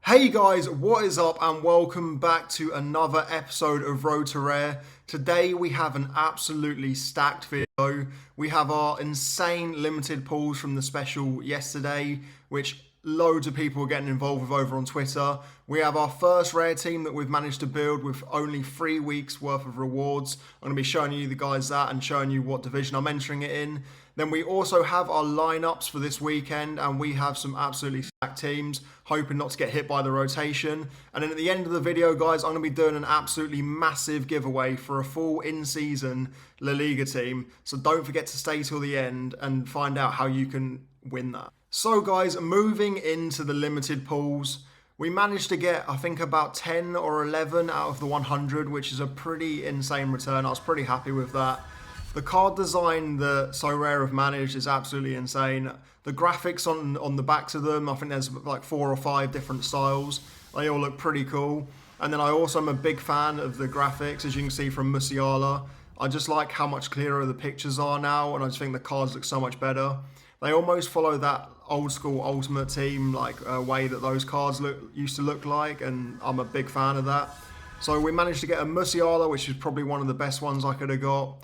Hey guys, what is up and welcome back to another episode of RTR. Today we have an absolutely stacked video. We have our insane limited pulls from the special yesterday, which loads of people are getting involved with over on Twitter. We have our first rare team that we've managed to build with only 3 weeks worth of rewards. I'm going to be showing you the guys that and showing you what division I'm entering it in. Then we also have our lineups for this weekend, and we have some absolutely stacked teams, hoping not to get hit by the rotation. And then at the end of the video, guys, I'm going to be doing an absolutely massive giveaway for a full in-season La Liga team. So don't forget to stay till the end and find out how you can win that. So guys, moving into the limited pools, we managed to get, I think, about 10 or 11 out of the 100, which is a pretty insane return. I was pretty happy with that. The card design that Sorare have managed is absolutely insane. The graphics on the backs of them, I think there's like 4 or 5 different styles. They all look pretty cool. And then I also am a big fan of the graphics, as you can see from Musiala. I just like how much clearer the pictures are now, and I just think the cards look so much better. They almost follow that old school Ultimate Team way that those cards used to look like, and I'm a big fan of that. So we managed to get a Musiala, which is probably one of the best ones I could have got.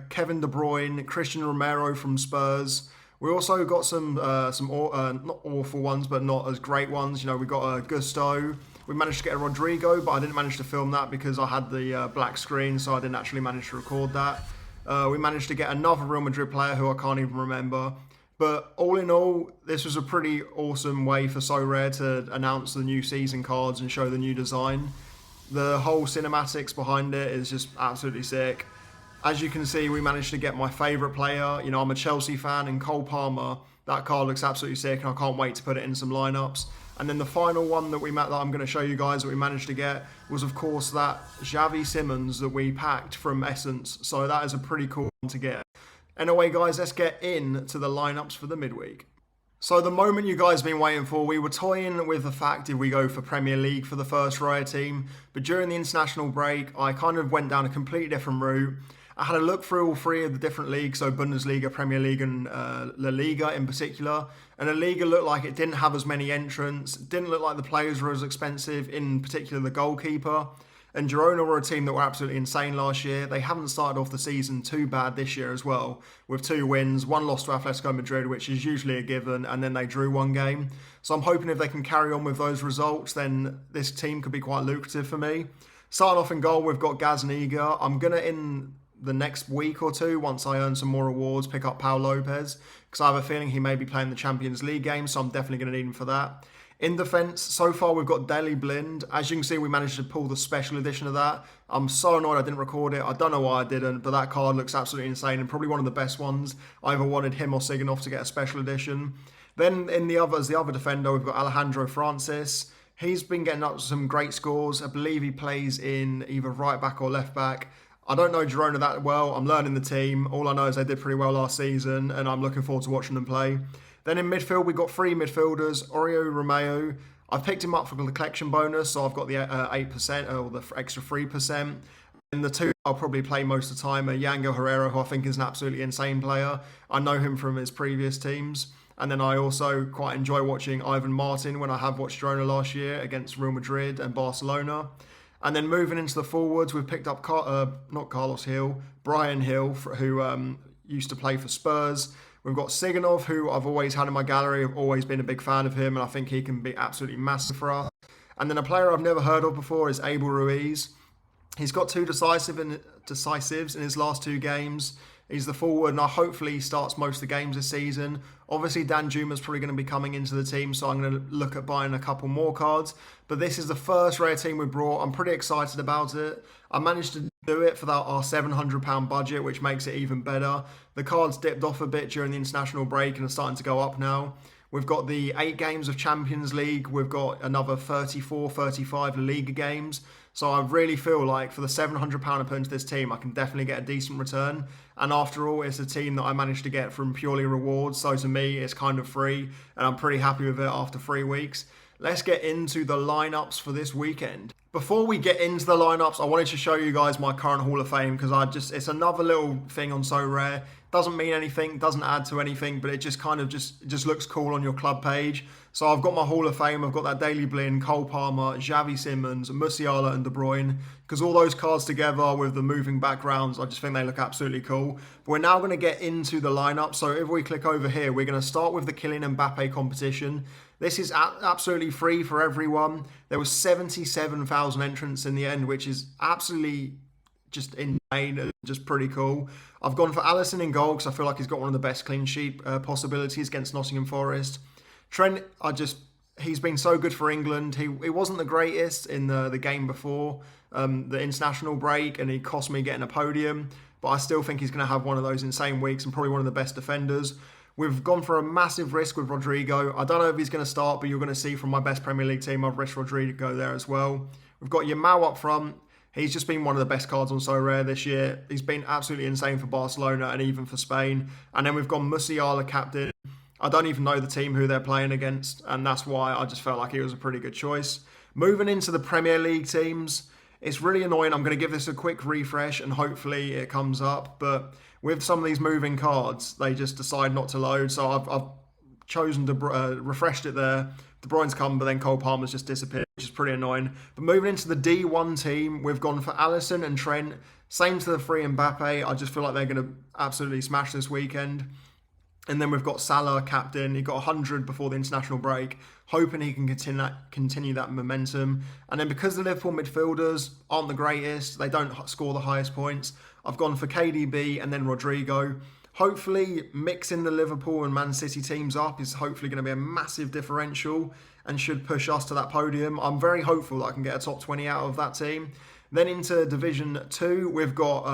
Kevin De Bruyne, Christian Romero from Spurs. We also got some not awful ones, but not as great ones. You know, we got a Gusto. We managed to get a Rodrigo, but I didn't manage to film that because I had the black screen, so I didn't actually manage to record that. We managed to get another Real Madrid player who I can't even remember. But all in all, this was a pretty awesome way for Sorare to announce the new season cards and show the new design. The whole cinematics behind it is just absolutely sick. As you can see, we managed to get my favourite player. You know, I'm a Chelsea fan, and Cole Palmer. That card looks absolutely sick, and I can't wait to put it in some lineups. And then the final one that I'm going to show you guys that we managed to get was, of course, that Xavi Simons that we packed from Essence. So that is a pretty cool one to get. Anyway, guys, let's get into the lineups for the midweek. So the moment you guys have been waiting for, we were toying with the fact if we go for Premier League for the first Raya team. But during the international break, I kind of went down a completely different route. I had a look through all 3 of the different leagues, so Bundesliga, Premier League and La Liga in particular. And La Liga looked like it didn't have as many entrants, didn't look like the players were as expensive, in particular the goalkeeper. And Girona were a team that were absolutely insane last year. They haven't started off the season too bad this year as well, with 2 wins, 1 loss to Atletico Madrid, which is usually a given, and then they drew 1 game. So I'm hoping if they can carry on with those results, then this team could be quite lucrative for me. Starting off in goal, we've got Gazaniga. I'm going to, in the next week or 2, once I earn some more rewards, pick up Pau Lopez, because I have a feeling he may be playing the Champions League game, so I'm definitely going to need him for that. In defence, so far we've got Deli Blind. As you can see, we managed to pull the special edition of that. I'm so annoyed I didn't record it. I don't know why I didn't, but that card looks absolutely insane and probably one of the best ones. I either wanted him or Siganov to get a special edition. Then in the other defender, we've got Alejandro Francis. He's been getting up some great scores. I believe he plays in either right back or left back. I don't know Girona that well. I'm learning the team. All I know is they did pretty well last season, and I'm looking forward to watching them play. Then in midfield, we've got 3 midfielders. Oriol Romeo. I've picked him up for the collection bonus, so I've got the 8% or the extra 3%. And the 2 I'll probably play most of the time are Yangel Herrera, who I think is an absolutely insane player. I know him from his previous teams. And then I also quite enjoy watching Ivan Martin when I have watched Girona last year against Real Madrid and Barcelona. And then moving into the forwards, we've picked up not Carlos Hill, Brian Hill, who used to play for Spurs. We've got Siganov, who I've always had in my gallery. I've always been a big fan of him, and I think he can be absolutely massive for us. And then a player I've never heard of before is Abel Ruiz. He's got 2 decisives in his last 2 games. He's the forward, and hopefully he starts most of the games this season. Obviously, Dan Juma's probably going to be coming into the team, so I'm going to look at buying a couple more cards. But this is the first rare team we brought. I'm pretty excited about it. I managed to do it for our £700 budget, which makes it even better. The cards dipped off a bit during the international break and are starting to go up now. We've got the 8 games of Champions League. We've got another 34, 35 Liga games. So I really feel like for the £700 I put into this team, I can definitely get a decent return. And after all, it's a team that I managed to get from purely rewards. So to me, it's kind of free. And I'm pretty happy with it after 3 weeks. Let's get into the lineups for this weekend. Before we get into the lineups, I wanted to show you guys my current Hall of Fame because it's another little thing on Sorare. Doesn't mean anything, doesn't add to anything, but it just kind of just looks cool on your club page. So I've got my Hall of Fame, I've got that Daily Blind, Cole Palmer, Xavi Simons, Musiala and De Bruyne, because all those cards together with the moving backgrounds, I just think they look absolutely cool. But we're now going to get into the lineup. So if we click over here, we're going to start with the Kylian Mbappe competition. This is absolutely free for everyone. There was 77,000 entrants in the end, which is absolutely just insane and just pretty cool. I've gone for Alisson in goal because I feel like he's got one of the best clean sheet possibilities against Nottingham Forest. Trent, he's been so good for England. He wasn't the greatest in the game before the international break, and he cost me getting a podium. But I still think he's going to have one of those insane weeks and probably one of the best defenders. We've gone for a massive risk with Rodrigo. I don't know if he's going to start, but you're going to see from my best Premier League team, I've risked Rodrigo there as well. We've got Yamal up front. He's just been one of the best cards on Sorare this year. He's been absolutely insane for Barcelona and even for Spain. And then we've gone Musiala captain. I don't even know the team who they're playing against, and that's why I just felt like he was a pretty good choice. Moving into the Premier League teams, it's really annoying. I'm going to give this a quick refresh and hopefully it comes up. But with some of these moving cards, they just decide not to load. So I've chosen to refreshed it there. De Bruyne's come, but then Cole Palmer's just disappeared, which is pretty annoying. But moving into the D1 team, we've gone for Alisson and Trent. Same to the free Mbappe. I just feel like they're going to absolutely smash this weekend. And then we've got Salah, captain. He got 100 before the international break, hoping he can continue that momentum. And then because the Liverpool midfielders aren't the greatest, they don't score the highest points, I've gone for KDB and then Rodrigo. Hopefully, mixing the Liverpool and Man City teams up is hopefully going to be a massive differential and should push us to that podium. I'm very hopeful that I can get a top 20 out of that team. Then into Division 2, we've got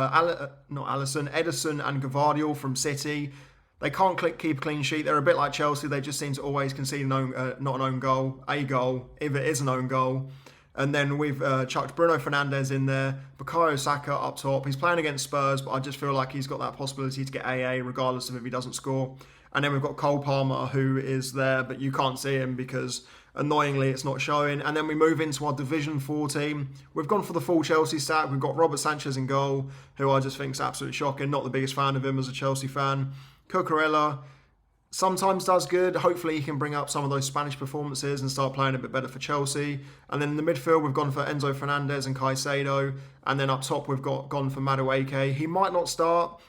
Ederson and Gvardiol from City. They can't keep a clean sheet. They're a bit like Chelsea. They just seem to always concede not an own goal, a goal, if it is an own goal. And then we've chucked Bruno Fernandes in there, Bukayo Saka up top. He's playing against Spurs, but I just feel like he's got that possibility to get AA regardless of if he doesn't score. And then we've got Cole Palmer, who is there, but you can't see him because annoyingly it's not showing. And then we move into our Division 4 team. We've gone for the full Chelsea stack. We've got Robert Sanchez in goal, who I just think is absolutely shocking. Not the biggest fan of him as a Chelsea fan. Cucurella sometimes does good. Hopefully he can bring up some of those Spanish performances and start playing a bit better for Chelsea. And then in the midfield, we've gone for Enzo Fernandez and Caicedo. And then up top, we've gone for Madueke. He might not start.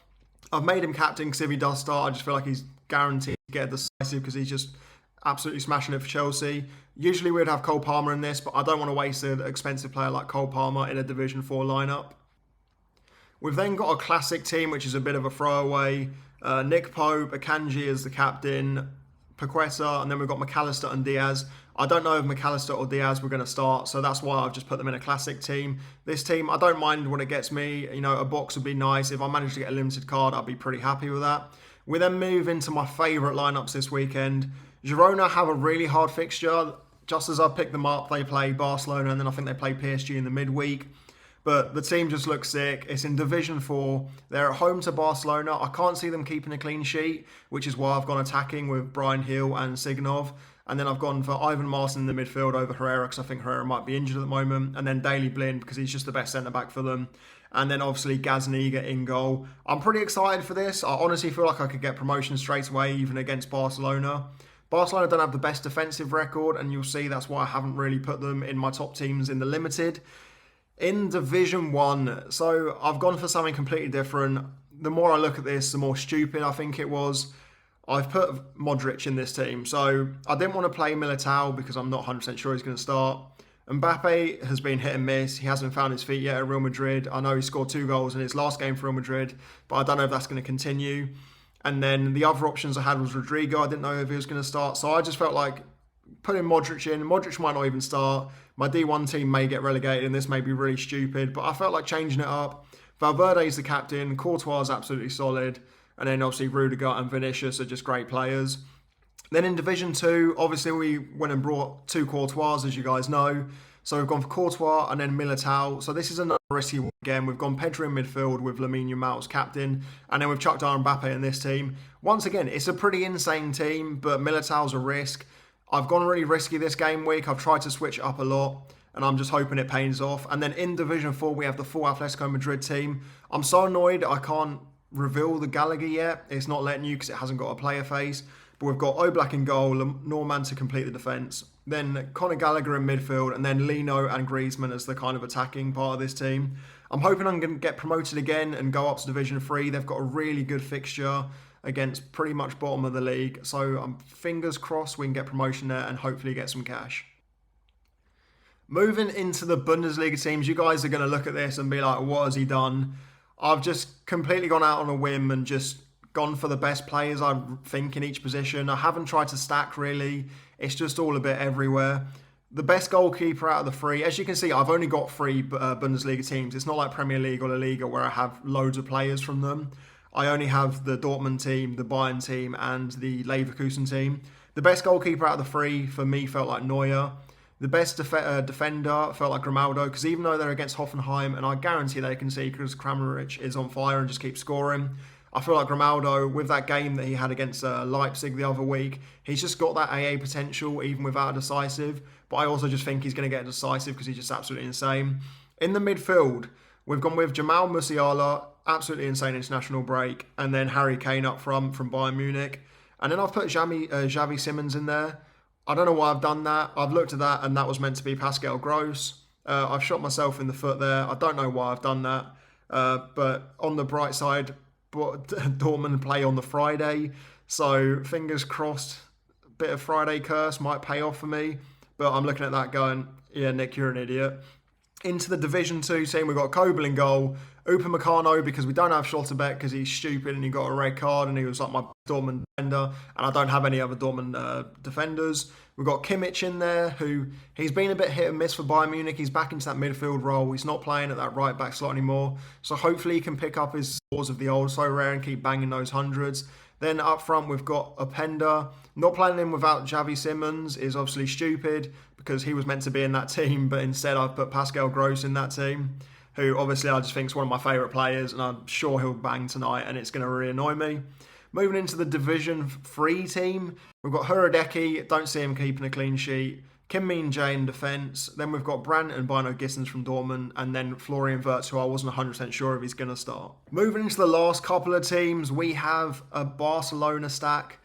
I've made him captain because if he does start, I just feel like he's guaranteed to get decisive because he's just absolutely smashing it for Chelsea. Usually we'd have Cole Palmer in this, but I don't want to waste an expensive player like Cole Palmer in a Division 4 lineup. We've then got a classic team, which is a bit of a throwaway. Nick Pope, Akanji as the captain, Paqueta, and then we've got McAllister and Diaz. I don't know if McAllister or Diaz were going to start, so that's why I've just put them in a classic team. This team, I don't mind when it gets me. You know, a box would be nice. If I manage to get a limited card, I'd be pretty happy with that. We then move into my favourite lineups this weekend. Girona have a really hard fixture. Just as I picked them up, they play Barcelona, and then I think they play PSG in the midweek. But the team just looks sick. It's in Division 4. They're at home to Barcelona. I can't see them keeping a clean sheet, which is why I've gone attacking with Bryan Gil and Signov. And then I've gone for Ivan Martin in the midfield over Herrera because I think Herrera might be injured at the moment. And then Daily Blind because he's just the best centre-back for them. And then obviously Gazaniga in goal. I'm pretty excited for this. I honestly feel like I could get promotion straight away, even against Barcelona. Barcelona don't have the best defensive record, and you'll see that's why I haven't really put them in my top teams in the limited. In Division 1, so I've gone for something completely different. The more I look at this, the more stupid I think it was. I've put Modric in this team. So I didn't want to play Militao because I'm not 100% sure he's going to start. Mbappe has been hit and miss. He hasn't found his feet yet at Real Madrid. I know he scored 2 goals in his last game for Real Madrid, but I don't know if that's going to continue. And then the other options I had was Rodrigo. I didn't know if he was going to start. So I just felt like putting Modric in. Modric might not even start. My D1 team may get relegated, and this may be really stupid, but I felt like changing it up. Valverde's the captain. Courtois is absolutely solid. And then obviously Rudiger and Vinicius are just great players. Then in Division 2, obviously we went and brought 2 Courtois, as you guys know. So we've gone for Courtois and then Militao. So this is another risky one again. We've gone Pedro in midfield with Lamine Yamal as captain. And then we've chucked Mbappe in this team. Once again, it's a pretty insane team, but Militao's a risk. I've gone really risky this game week. I've tried to switch it up a lot, and I'm just hoping it pays off. And then in Division 4, we have the full Atletico Madrid team. I'm so annoyed I can't reveal the Gallagher yet. It's not letting you because it hasn't got a player face. But we've got Oblak in goal, Norman to complete the defence, then Conor Gallagher in midfield, and then Lino and Griezmann as the kind of attacking part of this team. I'm hoping I'm going to get promoted again and go up to Division 3. They've got a really good fixture against pretty much bottom of the league. So I'm fingers crossed we can get promotion there and hopefully get some cash. Moving into the Bundesliga teams, you guys are going to look at this and be like, what has he done? I've just completely gone out on a whim and just gone for the best players I think in each position. I haven't tried to stack really. It's just all a bit everywhere. The best goalkeeper out of the three, as you can see, I've only got three Bundesliga teams. It's not like Premier League or La Liga where I have loads of players from them. I only have the Dortmund team, the Bayern team, and the Leverkusen team. The best goalkeeper out of the three for me felt like Neuer. The best defender felt like Grimaldo, because even though they're against Hoffenheim, and I guarantee they can see because Kramaric is on fire and just keeps scoring, I feel like Grimaldo, with that game that he had against Leipzig the other week, he's just got that AA potential even without a decisive. But I also just think he's going to get a decisive because he's just absolutely insane. In the midfield, we've gone with Jamal Musiala, absolutely insane international break, and then Harry Kane up front from Bayern Munich. And then I've put Xavi Simons in there. I don't know why I've done that. I've looked at that and that was meant to be Pascal Gross. I've shot myself in the foot there. I don't know why I've done that. But on the bright side, Dortmund play on the Friday. So fingers crossed, a bit of Friday curse might pay off for me. But I'm looking at that going, yeah, Nick, you're an idiot. Into the Division 2 team, we've got Kobel in goal. Upamecano, because we don't have Schlotterbeck because he's stupid and he got a red card and he was like my Dortmund defender, and I don't have any other Dortmund defenders. We've got Kimmich in there, who he's been a bit hit and miss for Bayern Munich. He's back into that midfield role. He's not playing at that right back slot anymore. So hopefully he can pick up his scores of the old Sorare and keep banging those hundreds. Then up front, we've got Openda. Not playing him without Xavi Simons is obviously stupid because he was meant to be in that team, but instead I've put Pascal Gross in that team, who obviously I just think is one of my favourite players, and I'm sure he'll bang tonight, and it's going to really annoy me. Moving into the Division 3 team, we've got Hurriedeki, don't see him keeping a clean sheet. Kim Min-jae in defence. Then we've got Brandt and Bino Gissens from Dortmund, and then Florian Wirtz, who I wasn't 100% sure if he's going to start. Moving into the last couple of teams, we have a Barcelona stack.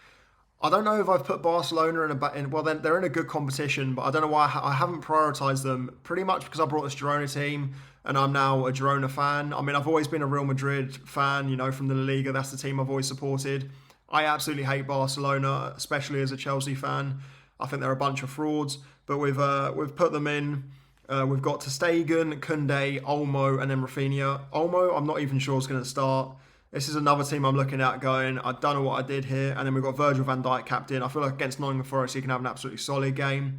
I don't know if I've put Barcelona well, they're in a good competition, but I don't know why I haven't prioritised them, pretty much because I brought this Girona team, and I'm now a Girona fan. I mean, I've always been a Real Madrid fan, you know, from the La Liga. That's the team I've always supported. I absolutely hate Barcelona, especially as a Chelsea fan. I think they're a bunch of frauds, but we've put them in. We've got ter Stegen, Koundé, Olmo, and then Rafinha. Olmo, I'm not even sure is going to start. This is another team I'm looking at going, I don't know what I did here. And then we've got Virgil van Dijk captain. I feel like against Nottingham Forest, he can have an absolutely solid game.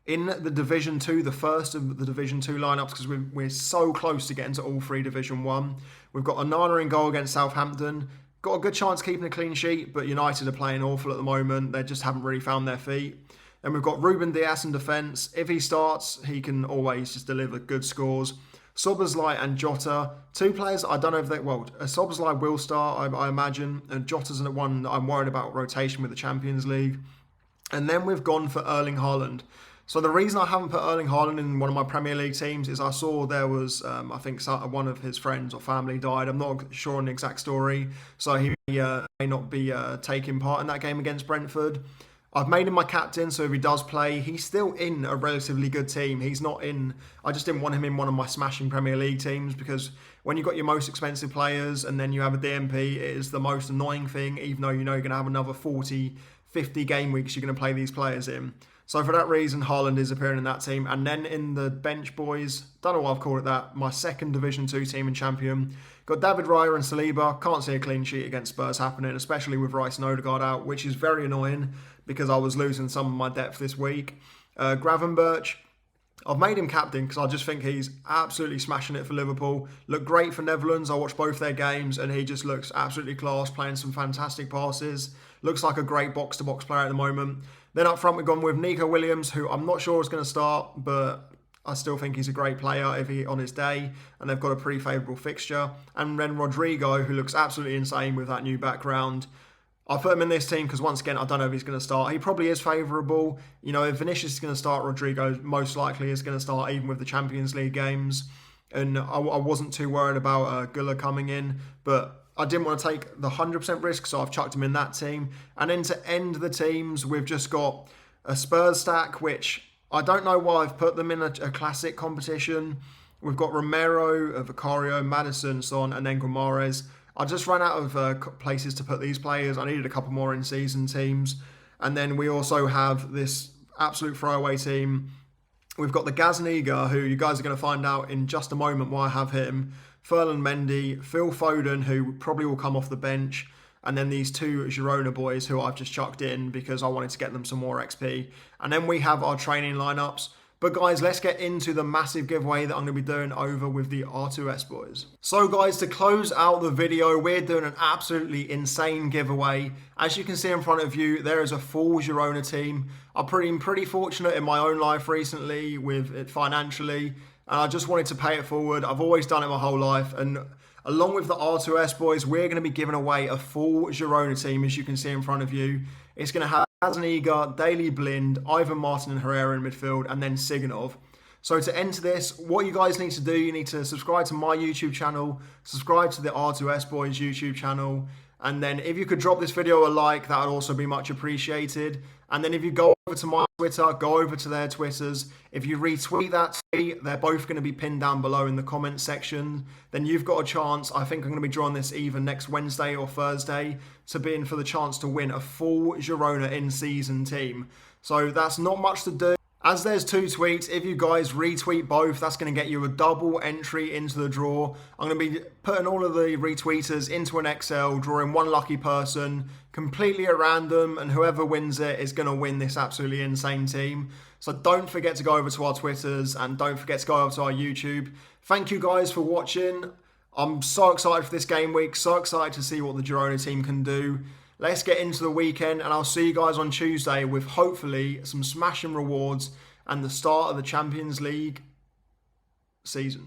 In the Division 2, the first of the Division 2 lineups, because we're so close to getting to all three Division 1. We've got Onana in goal against Southampton. Got a good chance of keeping a clean sheet, but United are playing awful at the moment. They just haven't really found their feet. Then we've got Ruben Dias in defence. If he starts, he can always just deliver good scores. Szoboszlai and Jota, two players I don't know if they... Well, Szoboszlai will start, I imagine, and Jota's the one that I'm worried about rotation with the Champions League. And then we've gone for Erling Haaland. So the reason I haven't put Erling Haaland in one of my Premier League teams is I saw there was, I think one of his friends or family died. I'm not sure on the exact story, so he may not be taking part in that game against Brentford. I've made him my captain, so if he does play, he's still in a relatively good team. He's not in... I just didn't want him in one of my smashing Premier League teams because when you've got your most expensive players and then you have a DMP, it is the most annoying thing, even though you know you're going to have another 40, 50 game weeks you're going to play these players in. So for that reason, Haaland is appearing in that team. And then in the bench boys, don't know why I've called it that, my second Division 2 team and champion, got David Raya and Saliba. Can't see a clean sheet against Spurs happening, especially with Rice and Odegaard out, which is very annoying because I was losing some of my depth this week. Gravenberch, I've made him captain because I just think he's absolutely smashing it for Liverpool. Looked great for Netherlands. I watched both their games and he just looks absolutely class, playing some fantastic passes. Looks like a great box-to-box player at the moment. Then up front we've gone with Nico Williams, who I'm not sure is going to start, but I still think he's a great player if he on his day, and they've got a pretty favourable fixture. And then Rodrigo, who looks absolutely insane with that new background. I put him in this team because, once again, I don't know if he's going to start. He probably is favourable. You know, if Vinicius is going to start, Rodrigo most likely is going to start, even with the Champions League games. And I wasn't too worried about Güler coming in, but I didn't want to take the 100% risk, so I've chucked him in that team. And then to end the teams, we've just got a Spurs stack, which I don't know why I've put them in a classic competition. We've got Romero, Vicario, Madison, Son, and then Guimaraes. I just ran out of places to put these players. I needed a couple more in-season teams. And then we also have this absolute throwaway team. We've got the Gazaniga, who you guys are going to find out in just a moment why I have him. Ferland Mendy, Phil Foden, who probably will come off the bench, and then these two Girona boys who I've just chucked in because I wanted to get them some more XP. And then we have our training lineups. But guys, let's get into the massive giveaway that I'm going to be doing over with the R2S boys. So guys, to close out the video, we're doing an absolutely insane giveaway. As you can see in front of you, there is a full Girona team. I've been pretty fortunate in my own life recently with it financially, and I just wanted to pay it forward. I've always done it my whole life, and along with the R2S boys, we're going to be giving away a full Girona team, as you can see in front of you. It's going to have Gazaniga, Daley Blind, Ivan Martin and Herrera in midfield, and then Siganov. So to enter this, what you guys need to do, you need to subscribe to my YouTube channel, subscribe to the R2S Boys YouTube channel, and then if you could drop this video a like, that would also be much appreciated. And then if you go over to my Twitter, go over to their Twitters. If you retweet that tweet, they're both going to be pinned down below in the comments section. Then you've got a chance. I think I'm going to be drawing this either next Wednesday or Thursday to be in for the chance to win a full Girona in-season team. So that's not much to do. As there's two tweets, if you guys retweet both, that's going to get you a double entry into the draw. I'm going to be putting all of the retweeters into an Excel, drawing one lucky person, completely at random, and whoever wins it is going to win this absolutely insane team. So don't forget to go over to our Twitters, and don't forget to go over to our YouTube. Thank you guys for watching. I'm so excited for this game week, so excited to see what the Girona team can do. Let's get into the weekend, and I'll see you guys on Tuesday with hopefully some smashing rewards and the start of the Champions League season.